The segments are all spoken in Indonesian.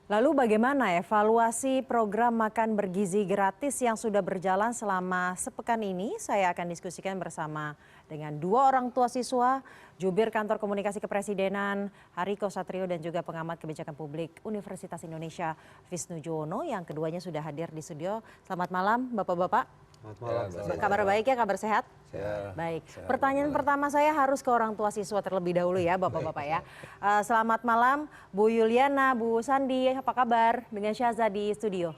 Lalu bagaimana evaluasi program makan bergizi gratis yang sudah berjalan selama sepekan ini? Saya akan diskusikan bersama dengan dua orang tua siswa, Jubir Kantor Komunikasi Kepresidenan Hariko Satrio dan juga pengamat kebijakan publik Universitas Indonesia Visnu Juwono yang keduanya sudah hadir di studio. Selamat malam Bapak-bapak. Selamat malam. Kabar baik ya, kabar sehat? Sehat. Baik. Sehat. Pertanyaan pertama saya harus ke orang tua siswa terlebih dahulu ya, Bapak-bapak ya. Selamat malam, Bu Yuliana, Bu Sandi, apa kabar dengan Syaza di studio?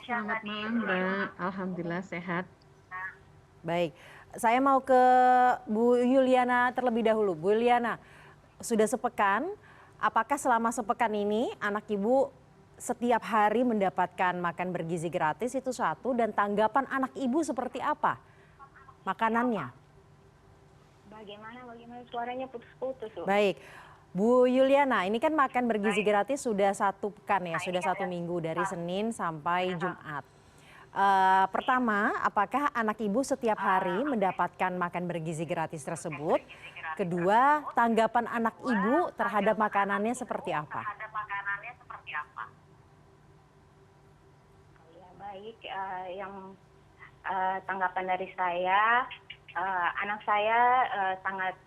Selamat malam, Mbak. Alhamdulillah sehat. Baik. Saya mau ke Bu Yuliana terlebih dahulu. Bu Yuliana, sudah sepekan, apakah selama sepekan ini anak Ibu setiap hari mendapatkan makan bergizi gratis itu satu, dan tanggapan anak Ibu seperti apa makanannya? Bagaimana suaranya putus-putus loh. Baik, Bu Yuliana, ini kan makan bergizi gratis sudah satu pekan ya, sudah satu minggu dari Senin sampai Jumat. Pertama, apakah anak Ibu setiap hari mendapatkan makan bergizi gratis tersebut? Kedua, tanggapan anak Ibu terhadap makanannya seperti apa? Ya, baik, yang tanggapan dari saya, anak saya sangat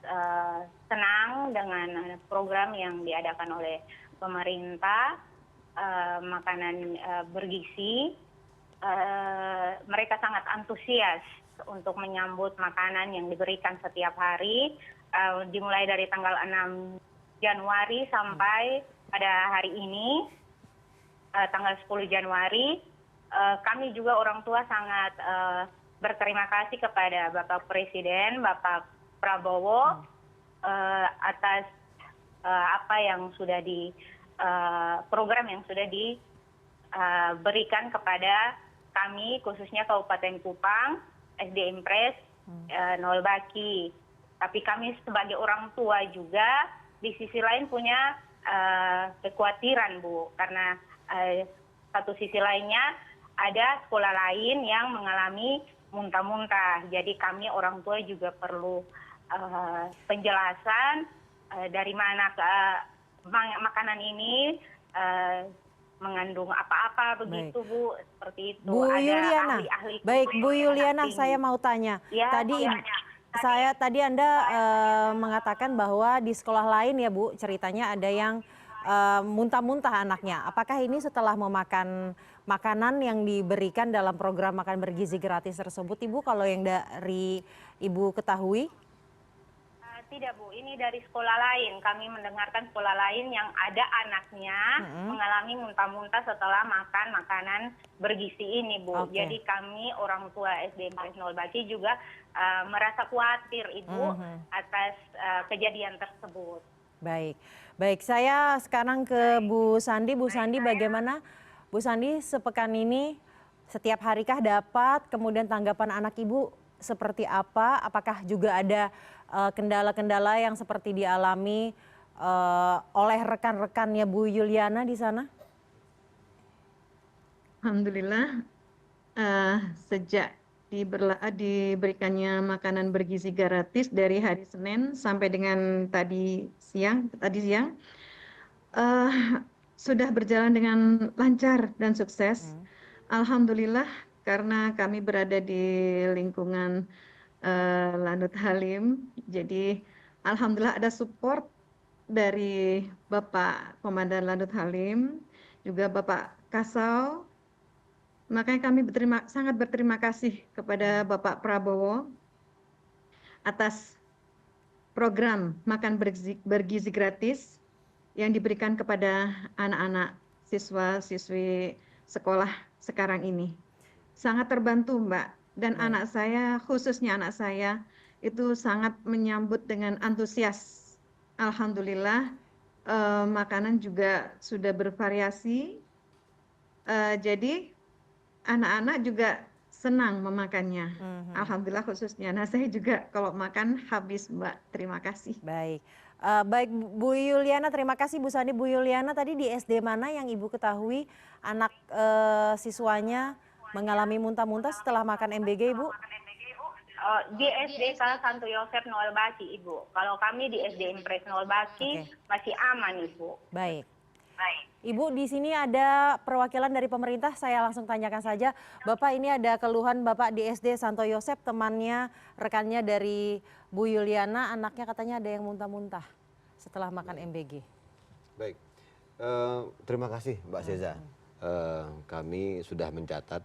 senang dengan program yang diadakan oleh pemerintah, makanan bergizi. Mereka sangat antusias untuk menyambut makanan yang diberikan setiap hari, dimulai dari tanggal 6 Januari sampai pada hari ini, tanggal 10 Januari. Kami juga orang tua sangat berterima kasih kepada Bapak Presiden, Bapak Prabowo, atas apa yang sudah program yang sudah diberikan kepada kami, khususnya Kabupaten Kupang, SD Impres, Nol Baki. Tapi kami sebagai orang tua juga di sisi lain punya kekhawatiran, Bu, karena satu sisi lainnya ada sekolah lain yang mengalami muntah-muntah. Jadi kami orang tua juga perlu penjelasan dari mana makanan ini mengandung apa-apa begitu. Baik. Bu, seperti itu. Bu ada Yuliana, ahli-ahli baik Bu Yuliana, saya mau tanya. Ya, Tadi Anda mengatakan bahwa di sekolah lain ya Bu, ceritanya ada yang muntah-muntah anaknya. Apakah ini setelah memakan makanan yang diberikan dalam program makan bergizi gratis tersebut, Ibu, kalau yang dari Ibu ketahui? Tidak, Bu, ini dari sekolah lain. Kami mendengarkan sekolah lain yang ada anaknya mengalami muntah-muntah setelah makan makanan bergizi ini, Bu. Okay. Jadi kami orang tua SD Impres Nol Baki juga merasa khawatir, Ibu, atas kejadian tersebut. Baik, baik. Saya sekarang ke Bu Sandi. Bu Sandi, bagaimana Bu Sandi sepekan ini setiap harikah dapat, kemudian tanggapan anak Ibu seperti apa? Apakah juga ada kendala-kendala yang seperti dialami oleh rekan-rekannya Bu Yuliana di sana? Alhamdulillah, sejak diberikannya makanan bergizi gratis dari hari Senin sampai dengan tadi siang, sudah berjalan dengan lancar dan sukses. Alhamdulillah, karena kami berada di lingkungan Lanut Halim, jadi alhamdulillah ada support dari Bapak Komandan Lanut Halim, juga Bapak Kasau. Makanya kami sangat berterima kasih kepada Bapak Prabowo atas program makan bergizi gratis yang diberikan kepada anak-anak siswa-siswi sekolah sekarang ini. Sangat terbantu, Mbak. Dan anak saya, khususnya anak saya, itu sangat menyambut dengan antusias. Alhamdulillah, makanan juga sudah bervariasi. Jadi anak-anak juga senang memakannya. Alhamdulillah khususnya. Nah, saya juga kalau makan habis, Mbak. Terima kasih. Baik. Baik Bu Yuliana, terima kasih Bu Sandi. Bu Yuliana, tadi di SD mana yang Ibu ketahui anak siswanya mengalami muntah-muntah setelah makan MBG, Ibu? Di SD Santo Yosef Nol Baki, Ibu. Kalau kami di SD Impres Nol Baki masih aman, Ibu. Baik. Baik. Ibu, di sini ada perwakilan dari pemerintah, saya langsung tanyakan saja. Bapak, ini ada keluhan Bapak di SD Santo Yosep, temannya, rekannya dari Bu Yuliana, anaknya katanya ada yang muntah-muntah setelah makan MBG. Baik, terima kasih Mbak Seza. Kami sudah mencatat,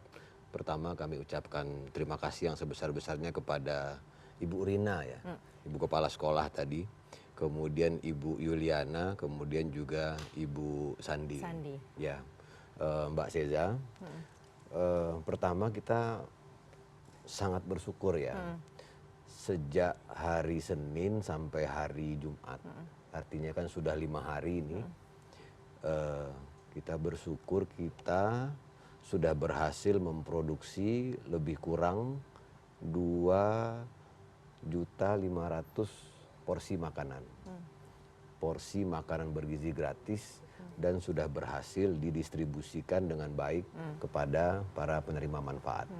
pertama kami ucapkan terima kasih yang sebesar-besarnya kepada Ibu Rina ya, Ibu Kepala Sekolah tadi, kemudian Ibu Yuliana, kemudian juga Ibu Sandi. Ya, Mbak Seza, pertama kita sangat bersyukur ya, sejak hari Senin sampai hari Jumat, artinya kan sudah 5 hari ini, kita bersyukur kita sudah berhasil memproduksi lebih kurang 2.500.000 porsi makanan. Porsi makanan bergizi gratis dan sudah berhasil didistribusikan dengan baik kepada para penerima manfaat.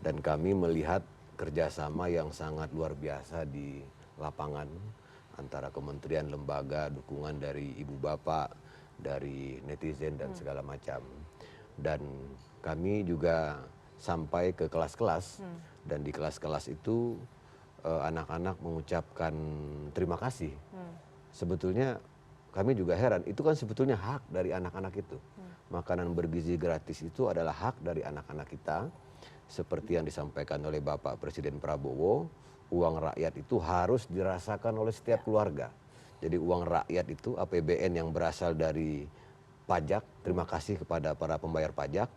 Dan kami melihat kerjasama yang sangat luar biasa di lapangan antara kementerian, lembaga, dukungan dari ibu bapak, dari netizen dan segala macam. Dan kami juga sampai ke kelas-kelas dan di kelas-kelas itu anak-anak mengucapkan terima kasih. Sebetulnya kami juga heran, itu kan sebetulnya hak dari anak-anak itu. Makanan bergizi gratis itu adalah hak dari anak-anak kita. Seperti yang disampaikan oleh Bapak Presiden Prabowo, uang rakyat itu harus dirasakan oleh setiap keluarga. Jadi uang rakyat itu APBN yang berasal dari pajak, terima kasih kepada para pembayar pajak,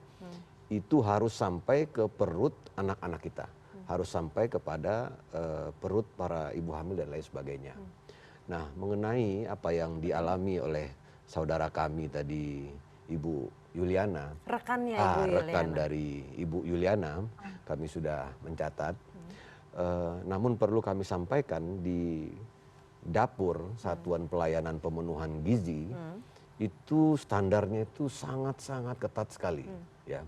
itu harus sampai ke perut anak-anak kita. Harus sampai kepada perut para ibu hamil dan lain sebagainya. Nah, mengenai apa yang dialami oleh saudara kami tadi, Ibu Yuliana, Rekannya Ibu Yuliana. rekan dari Ibu Yuliana, kami sudah mencatat. Namun perlu kami sampaikan di dapur Satuan Pelayanan Pemenuhan Gizi itu standarnya itu sangat-sangat ketat sekali, ya.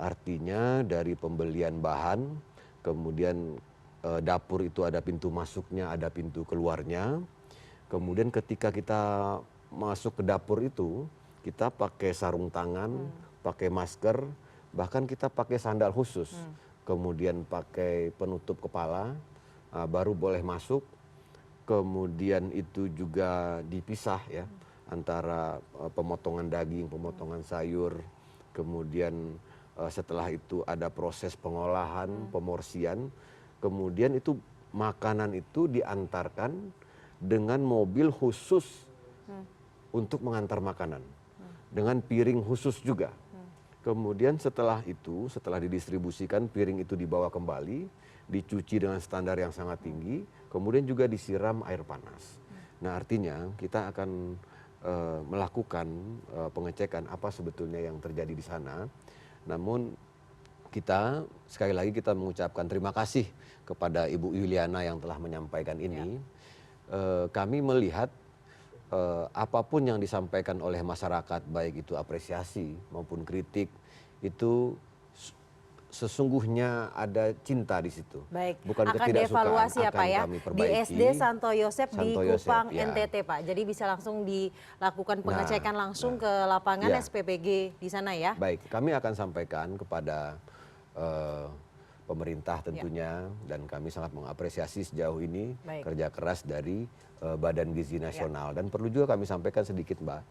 Artinya dari pembelian bahan, kemudian dapur itu ada pintu masuknya, ada pintu keluarnya. Kemudian ketika kita masuk ke dapur itu, kita pakai sarung tangan, pakai masker, bahkan kita pakai sandal khusus. Kemudian pakai penutup kepala, baru boleh masuk. Kemudian itu juga dipisah ya, antara pemotongan daging, pemotongan sayur. Kemudian setelah itu ada proses pengolahan, pemorsian. Kemudian itu makanan itu diantarkan dengan mobil khusus untuk mengantar makanan. Dengan piring khusus juga. Kemudian setelah itu, setelah didistribusikan, piring itu dibawa kembali, dicuci dengan standar yang sangat tinggi, kemudian juga disiram air panas. Nah, artinya kita akan melakukan pengecekan apa sebetulnya yang terjadi di sana. Namun kita sekali lagi kita mengucapkan terima kasih kepada Ibu Yuliana yang telah menyampaikan ini. Kami melihat apapun yang disampaikan oleh masyarakat, baik itu apresiasi maupun kritik, itu sesungguhnya ada cinta di situ. Baik, bukan akan ketidaksukaan, dievaluasi ya akan Pak ya, kami di perbaiki. SD Santo Yosep di Santo Yosep, Kupang ya. NTT Pak. Jadi bisa langsung dilakukan pengecekan langsung ke lapangan ya. SPPG di sana ya. Baik, kami akan sampaikan kepada pemerintah tentunya, dan kami sangat mengapresiasi sejauh ini kerja keras dari Badan Gizi Nasional. Dan perlu juga kami sampaikan sedikit Mbak,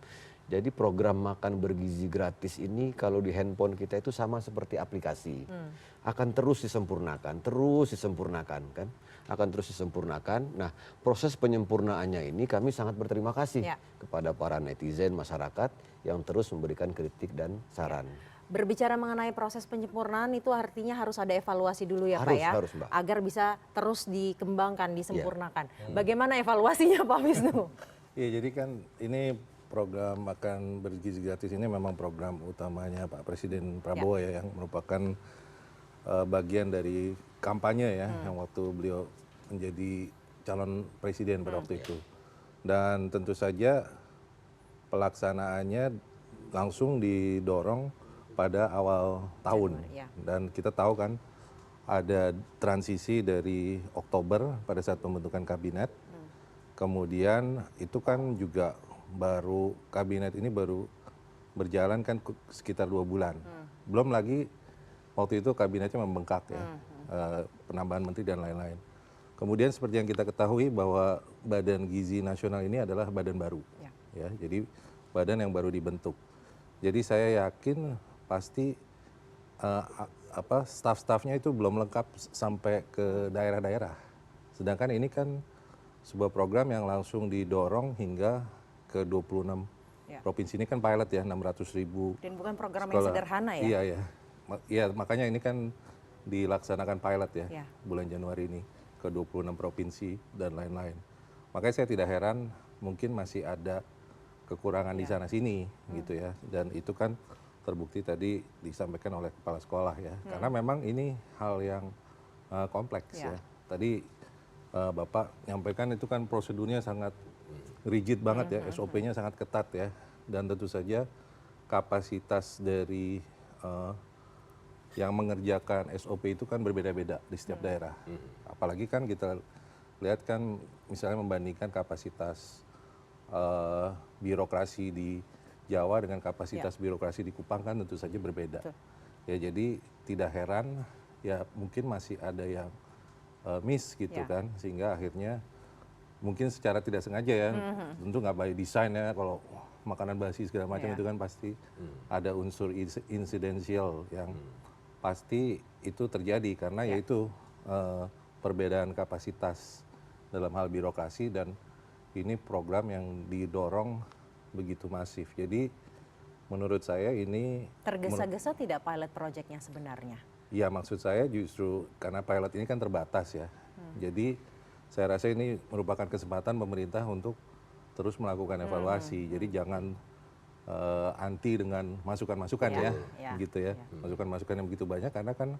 jadi program makan bergizi gratis ini kalau di handphone kita itu sama seperti aplikasi, akan terus disempurnakan kan, akan terus disempurnakan. Nah, proses penyempurnaannya ini kami sangat berterima kasih kepada para netizen, masyarakat yang terus memberikan kritik dan saran. Berbicara mengenai proses penyempurnaan itu artinya harus ada evaluasi dulu ya Pak ya, harus, Mbak. agar bisa terus dikembangkan, disempurnakan. Bagaimana evaluasinya Pak Wisnu? Iya, jadi kan ini program makan bergizi gratis ini memang program utamanya Pak Presiden Prabowo ya, yang merupakan bagian dari kampanye ya, yang waktu beliau menjadi calon presiden pada waktu itu. Dan tentu saja pelaksanaannya langsung didorong pada awal tahun. Dan kita tahu kan ada transisi dari Oktober pada saat pembentukan kabinet. Kemudian itu kan juga kabinet ini baru berjalan kan sekitar 2 bulan. Belum lagi waktu itu kabinetnya membengkak ya, penambahan menteri dan lain-lain. Kemudian seperti yang kita ketahui bahwa Badan Gizi Nasional ini adalah badan baru, ya, jadi badan yang baru dibentuk. Jadi saya yakin pasti staf-stafnya itu belum lengkap sampai ke daerah-daerah. Sedangkan ini kan sebuah program yang langsung didorong hingga ke 26 provinsi. Ini kan pilot ya, 600.000 Dan bukan program sekolah. yang sederhana ya? Iya, iya. Iya, makanya ini kan dilaksanakan pilot ya, bulan Januari ini ke 26 provinsi dan lain-lain. Makanya saya tidak heran mungkin masih ada kekurangan di sana-sini gitu ya. Dan itu kan terbukti tadi disampaikan oleh kepala sekolah ya. Karena memang ini hal yang kompleks ya. Tadi Bapak nyampaikan itu kan prosedurnya sangat rigid banget ya, SOP-nya sangat ketat ya, dan tentu saja kapasitas dari yang mengerjakan SOP itu kan berbeda-beda di setiap daerah. Apalagi kan kita lihat kan misalnya membandingkan kapasitas birokrasi di Jawa dengan kapasitas birokrasi di Kupang kan tentu saja berbeda. Ya jadi tidak heran ya mungkin masih ada yang miss gitu kan, sehingga akhirnya mungkin secara tidak sengaja ya, tentu nggak by design ya, kalau makanan basi segala macam itu kan pasti ada unsur insidensial yang pasti itu terjadi karena yaitu perbedaan kapasitas dalam hal birokrasi, dan ini program yang didorong begitu masif. Jadi menurut saya ini Tergesa-gesa tidak pilot projectnya sebenarnya? Ya maksud saya justru karena pilot ini kan terbatas ya, jadi saya rasa ini merupakan kesempatan pemerintah untuk terus melakukan evaluasi. Jadi jangan anti dengan masukan-masukan ya, gitu ya. Masukan-masukan yang begitu banyak karena kan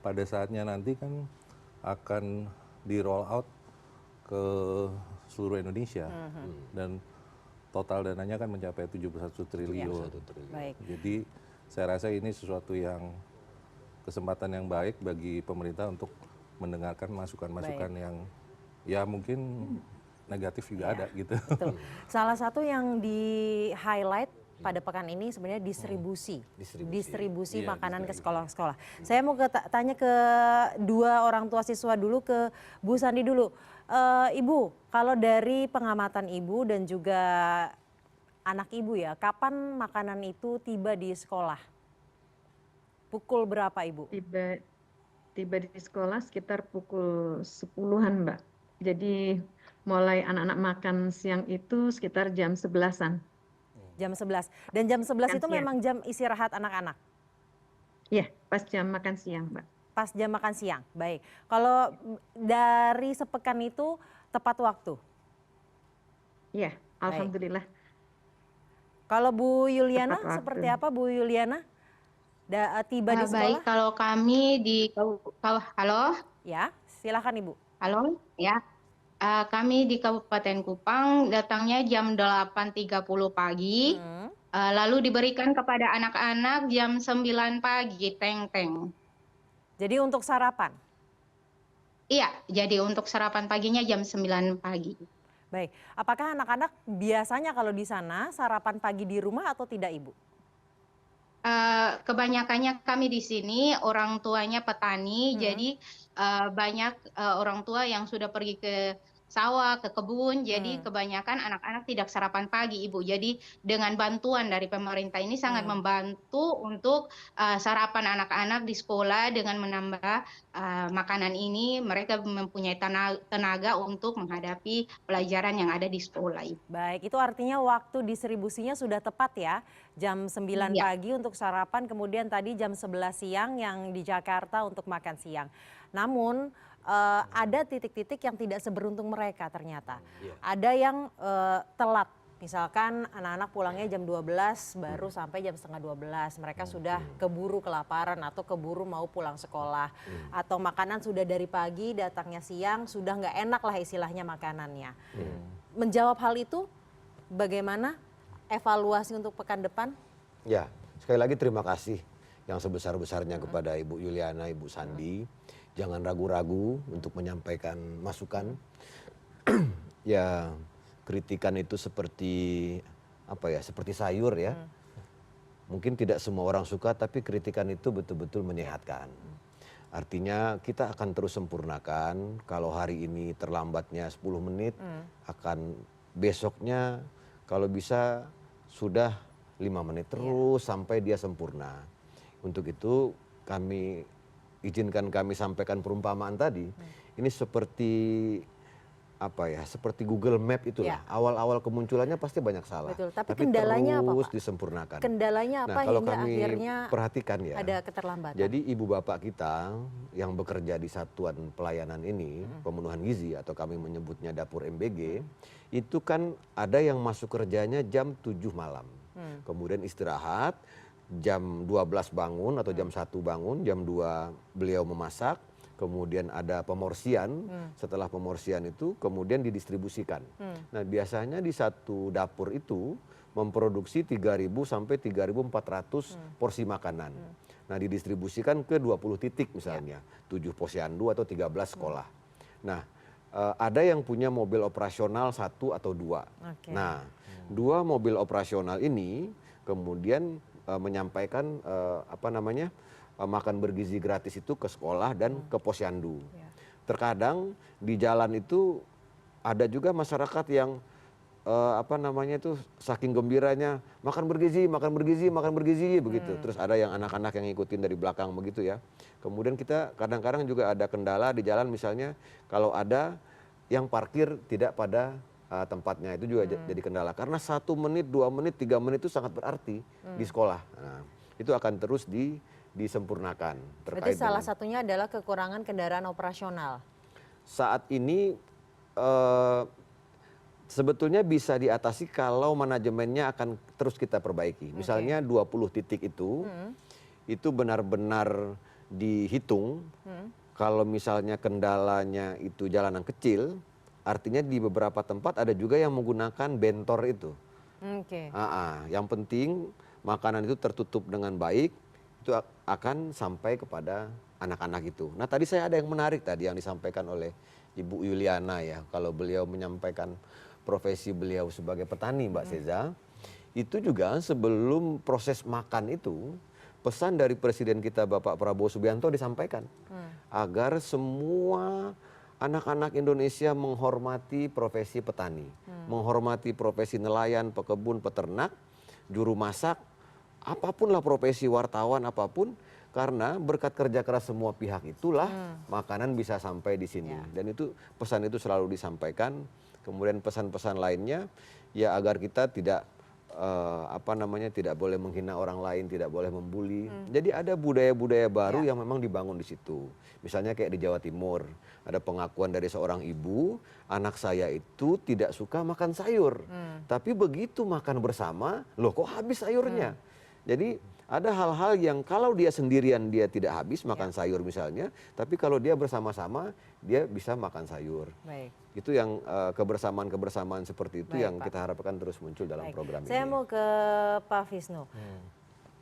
pada saatnya nanti kan akan di roll out ke seluruh Indonesia dan total dananya kan mencapai 71 triliun. Jadi saya rasa ini sesuatu yang kesempatan yang baik bagi pemerintah untuk mendengarkan masukan-masukan yang ya mungkin negatif juga ada gitu. Betul. Salah satu yang di highlight pada pekan ini sebenarnya distribusi makanan ke sekolah-sekolah. Saya mau tanya ke dua orang tua siswa dulu, ke Bu Sandi dulu. Ibu, kalau dari pengamatan Ibu dan juga anak Ibu ya, kapan makanan itu tiba di sekolah? Pukul berapa Ibu? Tiba di sekolah sekitar pukul 10-an Mbak. Jadi mulai anak-anak makan siang itu sekitar jam 11-an. Jam 11. Dan jam 11 itu memang jam istirahat anak-anak? Iya, pas jam makan siang Mbak. Pas jam makan siang, baik. Kalau dari sepekan itu tepat waktu? Iya, alhamdulillah. Kalau Bu Yuliana seperti apa Bu Yuliana? Tiba di sekolah? Baik, kalau kami halo? Ya, silakan Ibu. Halo, ya. Kami di Kabupaten Kupang datangnya jam 8.30 pagi, lalu diberikan kepada anak-anak jam 9 pagi, teng-teng. Jadi untuk sarapan? Iya, jadi untuk sarapan paginya jam 9 pagi. Baik, apakah anak-anak biasanya kalau di sana sarapan pagi di rumah atau tidak Ibu? Kebanyakannya kami di sini orang tuanya petani, jadi banyak orang tua yang sudah pergi ke sawah, ke kebun, jadi kebanyakan anak-anak tidak sarapan pagi, Ibu. Jadi dengan bantuan dari pemerintah ini sangat membantu untuk sarapan anak-anak di sekolah. Dengan menambah makanan ini, mereka mempunyai tenaga untuk menghadapi pelajaran yang ada di sekolah, Ibu. Baik, itu artinya waktu distribusinya sudah tepat ya, jam 9 pagi untuk sarapan, kemudian tadi jam 11 siang yang di Jakarta untuk makan siang. Namun ada titik-titik yang tidak seberuntung mereka ternyata. Ada yang telat, misalkan anak-anak pulangnya jam 12 baru sampai jam setengah 12. Mereka sudah keburu kelaparan atau keburu mau pulang sekolah. Atau makanan sudah dari pagi, datangnya siang, sudah nggak enak lah istilahnya makanannya. Menjawab hal itu bagaimana evaluasi untuk pekan depan? Ya, sekali lagi terima kasih yang sebesar-besarnya kepada Ibu Yuliana, Ibu Sandi. Jangan ragu-ragu untuk menyampaikan masukan. Ya, kritikan itu seperti apa ya, seperti sayur ya. Mungkin tidak semua orang suka, tapi kritikan itu betul-betul menyehatkan. Artinya kita akan terus sempurnakan. Kalau hari ini terlambatnya 10 menit, akan besoknya kalau bisa sudah 5 menit terus sampai dia sempurna. Untuk itu kami sampaikan perumpamaan tadi. Ini seperti apa ya, seperti Google Map itulah. Awal-awal kemunculannya pasti banyak salah. Betul. Tapi kendalanya apa, terus Pak? disempurnakan. Kendalanya apa Kalau hingga kami akhirnya perhatikan ya, ada keterlambatan? jadi ibu bapak kita yang bekerja di satuan pelayanan ini, pemenuhan gizi atau kami menyebutnya dapur MBG, itu kan ada yang masuk kerjanya jam 7 malam. Kemudian istirahat, jam 12 bangun atau jam 1 bangun, jam 2 beliau memasak, kemudian ada pemorsian, setelah pemorsian itu kemudian didistribusikan. Nah biasanya di satu dapur itu memproduksi 3.000 sampai 3.400 porsi makanan. Nah didistribusikan ke 20 titik misalnya, 7 posyandu atau 13 sekolah. Nah ada yang punya mobil operasional 1 atau 2. Nah 2 mobil operasional ini kemudian menyampaikan makan bergizi gratis itu ke sekolah dan ke posyandu. Terkadang di jalan itu ada juga masyarakat yang saking gembiranya makan bergizi begitu. Terus ada yang anak-anak yang ngikutin dari belakang begitu ya. Kemudian kita kadang-kadang juga ada kendala di jalan, misalnya kalau ada yang parkir tidak pada tempatnya, itu juga jadi kendala. Karena 1 menit, 2 menit, 3 menit itu sangat berarti di sekolah. Nah, itu akan terus disempurnakan. Berarti salah satunya adalah kekurangan kendaraan operasional. Saat ini sebetulnya bisa diatasi kalau manajemennya akan terus kita perbaiki. Misalnya 20 titik itu benar-benar dihitung. Kalau misalnya kendalanya itu jalanan kecil, artinya di beberapa tempat ada juga yang menggunakan bentor itu. Yang penting makanan itu tertutup dengan baik, itu akan sampai kepada anak-anak itu. Nah tadi saya ada yang menarik tadi yang disampaikan oleh Ibu Yuliana ya, kalau beliau menyampaikan profesi beliau sebagai petani, Mbak Seza, itu juga sebelum proses makan itu pesan dari Presiden kita Bapak Prabowo Subianto disampaikan agar semua anak-anak Indonesia menghormati profesi petani, menghormati profesi nelayan, pekebun, peternak, juru masak, apapun lah profesi, wartawan, apapun, karena berkat kerja keras semua pihak itulah makanan bisa sampai di sini. Dan itu pesan itu selalu disampaikan. Kemudian pesan-pesan lainnya ya agar kita tidak tidak boleh menghina orang lain, tidak boleh membuli. Jadi ada budaya-budaya baru yang memang dibangun di situ. Misalnya kayak di Jawa Timur, ada pengakuan dari seorang ibu, anak saya itu tidak suka makan sayur. Tapi begitu makan bersama, loh kok habis sayurnya? Jadi ada hal-hal yang kalau dia sendirian dia tidak habis makan sayur misalnya, tapi kalau dia bersama-sama dia bisa makan sayur. Baik. Itu yang kebersamaan-kebersamaan seperti itu yang Pak. kita harapkan terus muncul dalam program ini. Saya mau ke Pak Visnu.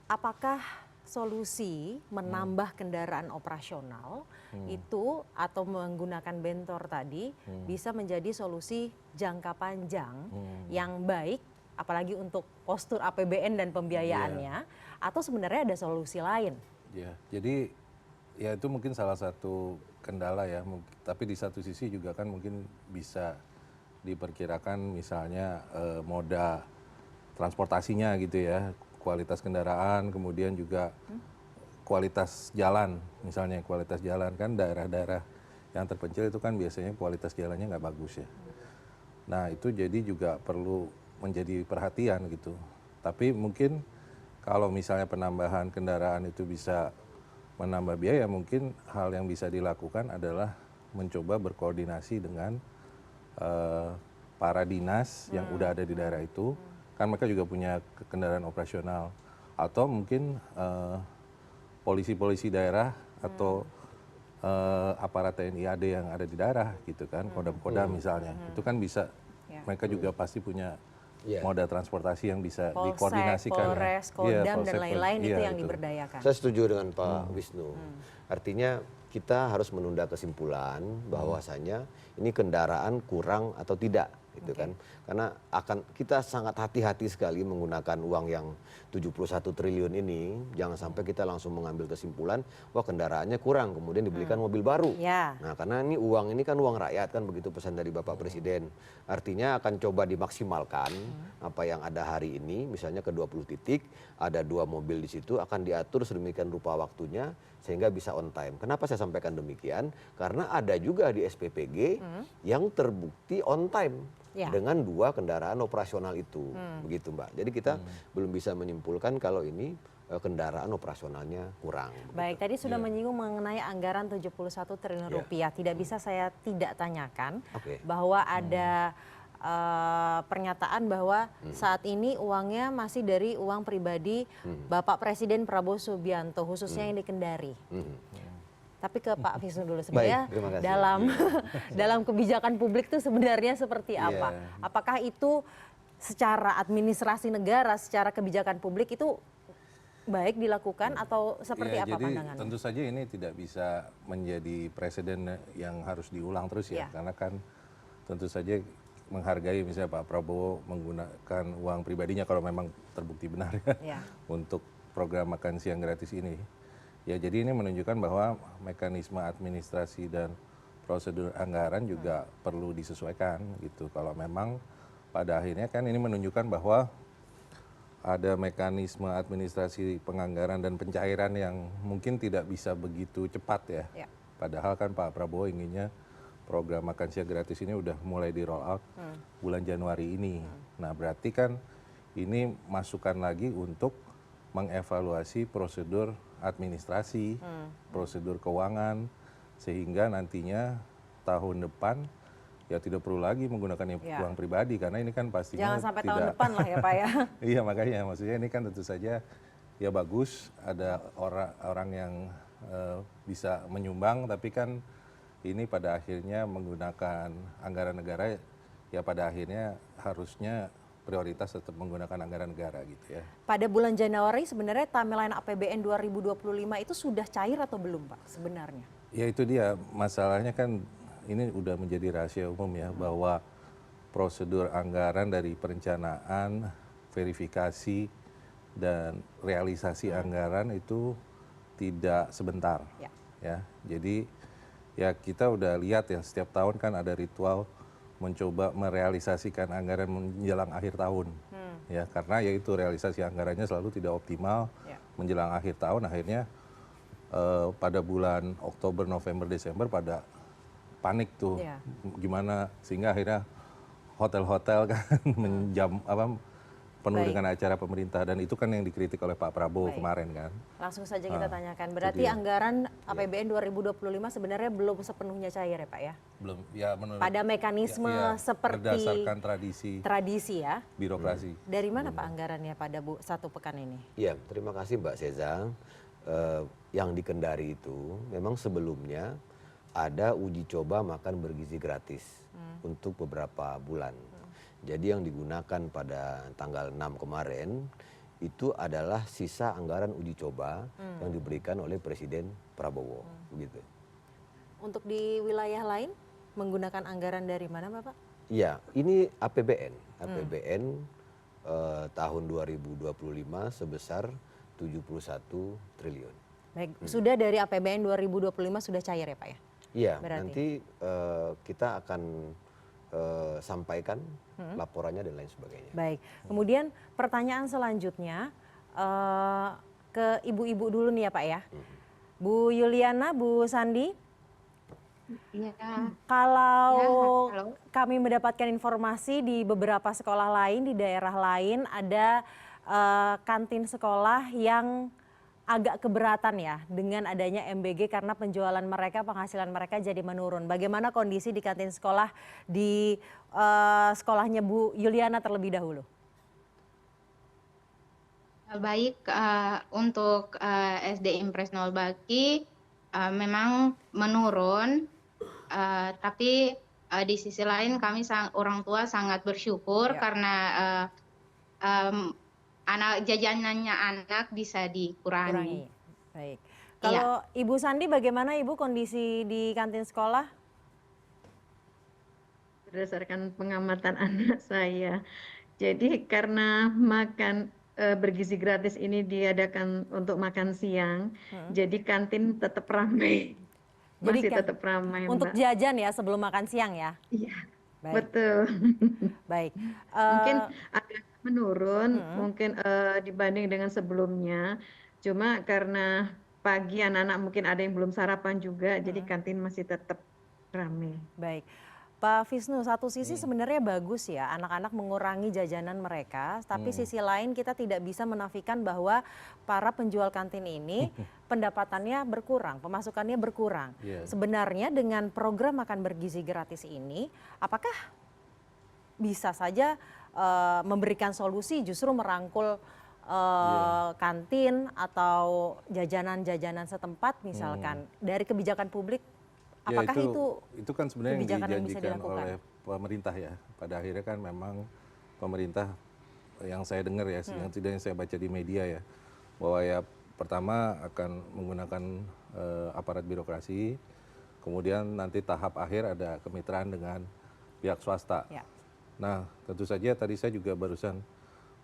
Apakah solusi menambah kendaraan operasional itu atau menggunakan bentor tadi bisa menjadi solusi jangka panjang yang baik, apalagi untuk postur APBN dan pembiayaannya, atau sebenarnya ada solusi lain? Ya, jadi ya itu mungkin salah satu kendala ya, tapi di satu sisi juga kan mungkin bisa diperkirakan misalnya moda transportasinya gitu ya, kualitas kendaraan, kemudian juga kualitas jalan, misalnya kualitas jalan kan daerah-daerah yang terpencil itu kan biasanya kualitas jalannya nggak bagus ya. Nah itu jadi juga perlu menjadi perhatian gitu. Tapi mungkin kalau misalnya penambahan kendaraan itu bisa menambah biaya, mungkin hal yang bisa dilakukan adalah mencoba berkoordinasi dengan para dinas yang udah ada di daerah itu. Kan mereka juga punya kendaraan operasional. Atau mungkin polisi-polisi daerah atau aparat TNI AD yang ada di daerah gitu kan, kodam-kodam misalnya. Itu kan bisa, mereka juga pasti punya moda transportasi yang bisa dikoordinasikan. Polres, Kodam, dan lain-lain itu yang diberdayakan. Saya setuju dengan Pak Wisnu. Artinya kita harus menunda kesimpulan bahwasanya ini kendaraan kurang atau tidak. gitu kan. Karena kita sangat hati-hati sekali menggunakan uang yang 71 triliun ini, jangan sampai kita langsung mengambil kesimpulan, wah kendaraannya kurang, kemudian dibelikan mobil baru. Ya. Nah, karena ini kan uang rakyat kan, begitu pesan dari Bapak Presiden. Artinya akan coba dimaksimalkan apa yang ada hari ini, misalnya ke 20 titik, ada 2 mobil di situ, akan diatur sedemikian rupa waktunya sehingga bisa on time. Kenapa saya sampaikan demikian? Karena ada juga di SPPG yang terbukti on time dengan 2 kendaraan operasional itu, begitu Mbak. Jadi kita belum bisa menyimpulkan kalau ini kendaraan operasionalnya kurang. Baik, tadi sudah menyinggung mengenai anggaran 71 triliun rupiah. Tidak bisa saya tidak tanyakan bahwa ada pernyataan bahwa saat ini uangnya masih dari uang pribadi Bapak Presiden Prabowo Subianto, khususnya yang di Kendari. Tapi ke Pak Visnu dulu sebenarnya dalam kebijakan publik itu sebenarnya seperti apa? Apakah itu secara administrasi negara, secara kebijakan publik itu baik dilakukan atau seperti apa pandangannya? Jadi tentu saja ini tidak bisa menjadi presiden yang harus diulang terus ya, karena kan tentu saja menghargai misalnya Pak Prabowo menggunakan uang pribadinya kalau memang terbukti benar untuk program makan siang gratis ini. Ya jadi ini menunjukkan bahwa mekanisme administrasi dan prosedur anggaran juga perlu disesuaikan gitu. Kalau memang pada akhirnya kan ini menunjukkan bahwa ada mekanisme administrasi penganggaran dan pencairan yang mungkin tidak bisa begitu cepat ya. Padahal kan Pak Prabowo inginnya program makan siang gratis ini udah mulai di roll out bulan Januari ini. Nah berarti kan ini masukan lagi untuk mengevaluasi prosedur administrasi, prosedur keuangan, sehingga nantinya tahun depan ya tidak perlu lagi menggunakan uang pribadi karena ini kan pastinya jangan sampai tahun depan lah ya Pak ya. Iya makanya maksudnya ini kan tentu saja ya bagus ada orang yang bisa menyumbang tapi kan ini pada akhirnya menggunakan anggaran negara ya pada akhirnya harusnya prioritas tetap menggunakan anggaran negara gitu ya. Pada bulan Januari sebenarnya timeline APBN 2025 itu sudah cair atau belum Pak sebenarnya? Ya itu dia masalahnya kan ini udah menjadi rahasia umum ya bahwa prosedur anggaran dari perencanaan, verifikasi dan realisasi anggaran itu tidak sebentar ya. Jadi ya kita udah lihat ya setiap tahun kan ada ritual mencoba merealisasikan anggaran menjelang akhir tahun ya karena yaitu realisasi anggarannya selalu tidak optimal menjelang akhir tahun akhirnya pada bulan Oktober, November, Desember pada panik tuh gimana sehingga akhirnya hotel-hotel kan penuh dengan acara pemerintah dan itu kan yang dikritik oleh Pak Prabowo kemarin kan. Langsung saja kita tanyakan. Berarti anggaran APBN 2025 sebenarnya belum sepenuhnya cair ya Pak ya? Belum. Ya menurut pada mekanisme seperti berdasarkan tradisi ya. Birokrasi. Dari mana Pak anggarannya pada 1 pekan ini? Iya, terima kasih Mbak Seza. Yang di Kendari itu memang sebelumnya ada uji coba makan bergizi gratis untuk beberapa bulan. Jadi yang digunakan pada tanggal 6 kemarin itu adalah sisa anggaran uji coba yang diberikan oleh Presiden Prabowo. Begitu. Untuk di wilayah lain menggunakan anggaran dari mana Bapak? Iya, ini APBN. APBN tahun 2025 sebesar 71 triliun. Baik, sudah dari APBN 2025 sudah cair ya Pak ya? Iya, nanti kita akan sampaikan laporannya dan lain sebagainya. Baik, kemudian pertanyaan selanjutnya ke ibu-ibu dulu nih ya Pak ya. Bu Yuliana, Bu Sandi. Kalau kami mendapatkan informasi di beberapa sekolah lain, di daerah lain ada kantin sekolah yang agak keberatan ya dengan adanya MBG karena penjualan mereka, penghasilan mereka jadi menurun. Bagaimana kondisi di kantin sekolah di sekolahnya Bu Yuliana terlebih dahulu? Baik, untuk SD Impres 0 Baki memang menurun, tapi di sisi lain kami orang tua sangat bersyukur karena jajanannya anak bisa dikurangi. Baik. Kalau Ibu Sandi bagaimana Ibu kondisi di kantin sekolah? berdasarkan pengamatan anak saya. Jadi karena makan bergizi gratis ini diadakan untuk makan siang, jadi kantin tetap ramai. Jadi Masih kan tetap ramai, untuk Mbak. jajan ya sebelum makan siang ya. Iya, Baik, betul. baik. Mungkin agak menurun, mungkin dibanding dengan sebelumnya. Cuma karena pagi anak-anak mungkin ada yang belum sarapan juga, jadi kantin masih tetap ramai. Baik. Pak Visnu, satu sisi sebenarnya bagus ya anak-anak mengurangi jajanan mereka, tapi sisi lain kita tidak bisa menafikan bahwa para penjual kantin ini pendapatannya berkurang, pemasukannya berkurang. Iya. Sebenarnya dengan program makan bergizi gratis ini, apakah bisa saja memberikan solusi justru merangkul kantin atau jajanan-jajanan setempat misalkan dari kebijakan publik? Ya, Apakah itu kan sebenarnya yang kebijakan yang bisa dijanjikan dilakukan? oleh pemerintah ya. Pada akhirnya kan memang pemerintah yang saya dengar ya, yang tidak yang saya baca di media ya, bahwa ya pertama akan menggunakan aparat birokrasi, kemudian nanti tahap akhir ada kemitraan dengan pihak swasta. Ya. Nah, tentu saja tadi saya juga barusan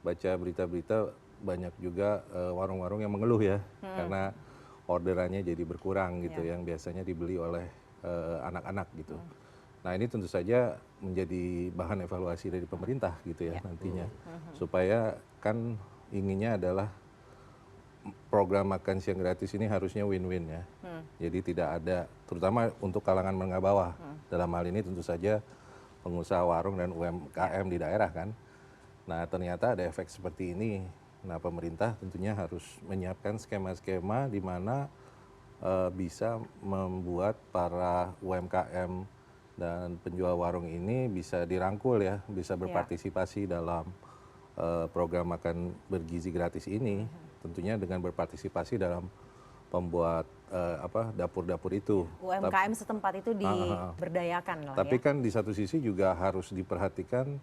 baca berita-berita banyak juga warung-warung yang mengeluh ya, karena orderannya jadi berkurang gitu, yang biasanya dibeli oleh anak-anak gitu. Nah, ini tentu saja menjadi bahan evaluasi dari pemerintah gitu ya nantinya, supaya kan inginnya adalah program makan siang gratis ini harusnya win-win ya. Jadi tidak ada, terutama untuk kalangan menengah bawah. Dalam hal ini tentu saja pengusaha warung dan UMKM di daerah kan. Nah, ternyata ada efek seperti ini. Nah, pemerintah tentunya harus menyiapkan skema-skema di mana bisa membuat para UMKM dan penjual warung ini bisa dirangkul ya, bisa berpartisipasi dalam program makan bergizi gratis ini. Tentunya dengan berpartisipasi dalam pembuat dapur-dapur itu. UMKM setempat itu diberdayakan lah Tapi ya. kan di satu sisi juga harus diperhatikan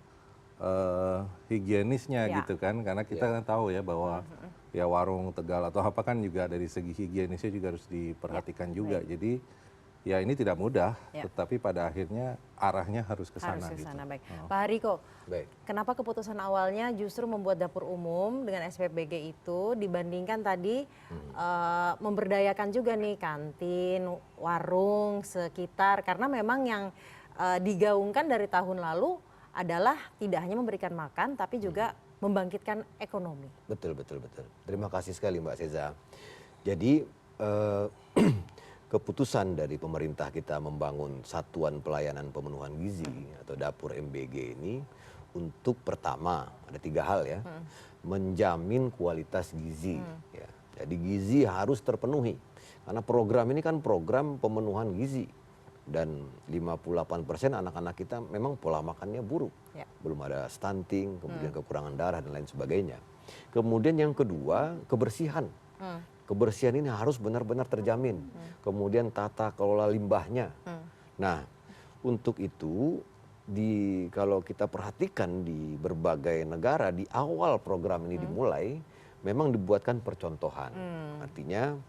higienisnya gitu kan, karena kita kan tahu ya bahwa ya warung Tegal atau apa kan juga dari segi higienisnya juga harus diperhatikan juga. Jadi ya ini tidak mudah, tetapi pada akhirnya arahnya harus ke sana. Harus ke sana, gitu. baik. Pak Hariko, Baik. kenapa keputusan awalnya justru membuat dapur umum dengan SPBG itu dibandingkan tadi memberdayakan juga nih kantin, warung sekitar, karena memang yang digaungkan dari tahun lalu adalah tidak hanya memberikan makan tapi juga membangkitkan ekonomi. Betul, betul, betul. Terima kasih sekali Mbak Seza. Jadi keputusan dari pemerintah kita membangun Satuan Pelayanan Pemenuhan Gizi atau Dapur MBG ini untuk pertama ada 3 hal ya, menjamin kualitas gizi. Ya. Jadi gizi harus terpenuhi karena program ini kan program pemenuhan gizi. Dan 58% anak-anak kita memang pola makannya buruk. Belum ada stunting, kemudian kekurangan darah dan lain sebagainya. Kemudian yang kedua, kebersihan. Kebersihan ini harus benar-benar terjamin. Kemudian tata kelola limbahnya. Nah, untuk itu kalau kita perhatikan di berbagai negara di awal program ini dimulai, memang dibuatkan percontohan. Artinya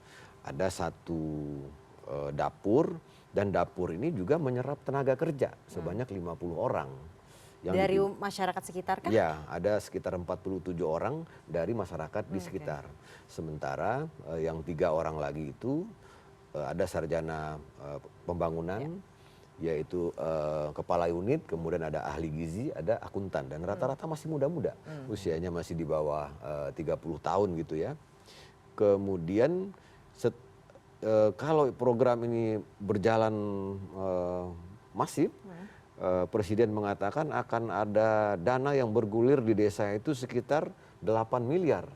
ada satu dapur, dan dapur ini juga menyerap tenaga kerja sebanyak 50 orang. Dari masyarakat sekitar kan? Ya, ada sekitar 47 orang dari masyarakat di sekitar. Sementara yang 3 orang lagi itu ada sarjana pembangunan, yaitu kepala unit, kemudian ada ahli gizi, ada akuntan, dan rata-rata masih muda-muda, usianya masih di bawah 30 tahun gitu ya. Kemudian kalau program ini berjalan masif, Presiden mengatakan akan ada dana yang bergulir di desa itu sekitar 8 miliar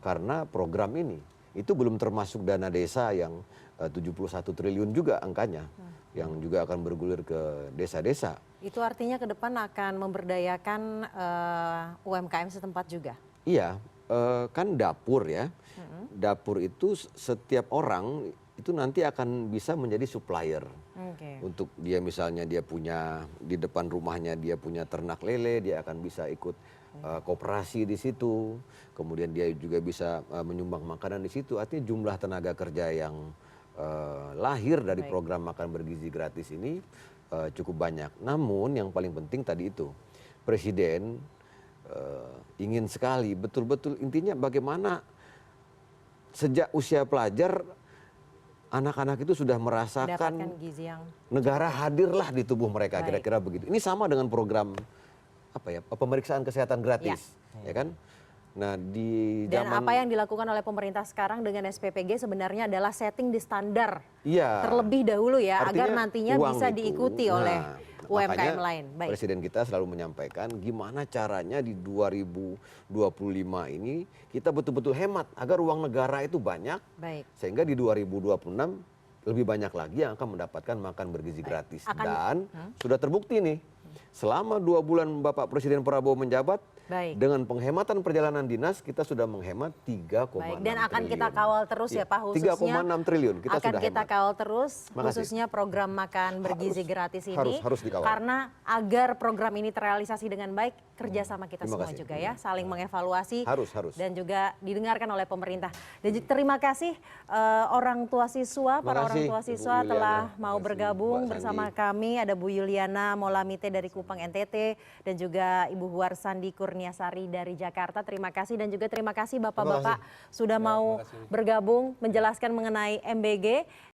karena program ini. Itu belum termasuk dana desa yang 71 triliun juga angkanya, yang juga akan bergulir ke desa-desa. Itu artinya ke depan akan memberdayakan UMKM setempat juga? Iya, kan dapur ya. Dapur itu setiap orang itu nanti akan bisa menjadi supplier. Untuk dia misalnya dia punya di depan rumahnya dia punya ternak lele, dia akan bisa ikut koperasi di situ. Kemudian dia juga bisa menyumbang makanan di situ. Artinya jumlah tenaga kerja yang lahir dari program makan bergizi gratis ini cukup banyak. Namun yang paling penting tadi itu, Presiden ingin sekali betul-betul intinya bagaimana sejak usia pelajar anak-anak itu sudah merasakan Mendapatkan gizi yang negara hadirlah di tubuh mereka, Baik. kira-kira begitu. Ini sama dengan program apa ya, pemeriksaan kesehatan gratis, ya kan? Nah, di dan zaman apa yang dilakukan oleh pemerintah sekarang dengan SPPG sebenarnya adalah setting di standar iya, terlebih dahulu ya, artinya agar nantinya uang bisa itu, diikuti oleh UMKM makanya lain. Baik. Presiden kita selalu menyampaikan gimana caranya di 2025 ini kita betul-betul hemat agar uang negara itu banyak, Baik. sehingga di 2026 lebih banyak lagi yang akan mendapatkan makan bergizi gratis. Dan sudah terbukti nih, selama 2 bulan Bapak Presiden Prabowo menjabat, Baik. dengan penghematan perjalanan dinas kita sudah menghemat 3,6 Baik, dan akan triliun. kita kawal terus ya Pak, khususnya 3,6 triliun kita akan sudah kita hemat. kawal terus, Makasih. khususnya program makan bergizi gratis ini, harus dikawal. karena agar program ini terrealisasi dengan baik, kerjasama kita Terima semua kasih. juga ya, saling mengevaluasi Harus. dan juga didengarkan oleh pemerintah. Dan terima kasih orang tua siswa, para orang kasih, tua Ibu siswa Yuliana. telah Terima mau kasih, bergabung Mbak bersama Sandi. kami. Ada Bu Yuliana Molamite dari Kupang NTT dan juga Ibu Huarsandi Kurniasari dari Jakarta. Terima kasih dan juga terima kasih Bapak-bapak sudah mau bergabung menjelaskan mengenai MBG.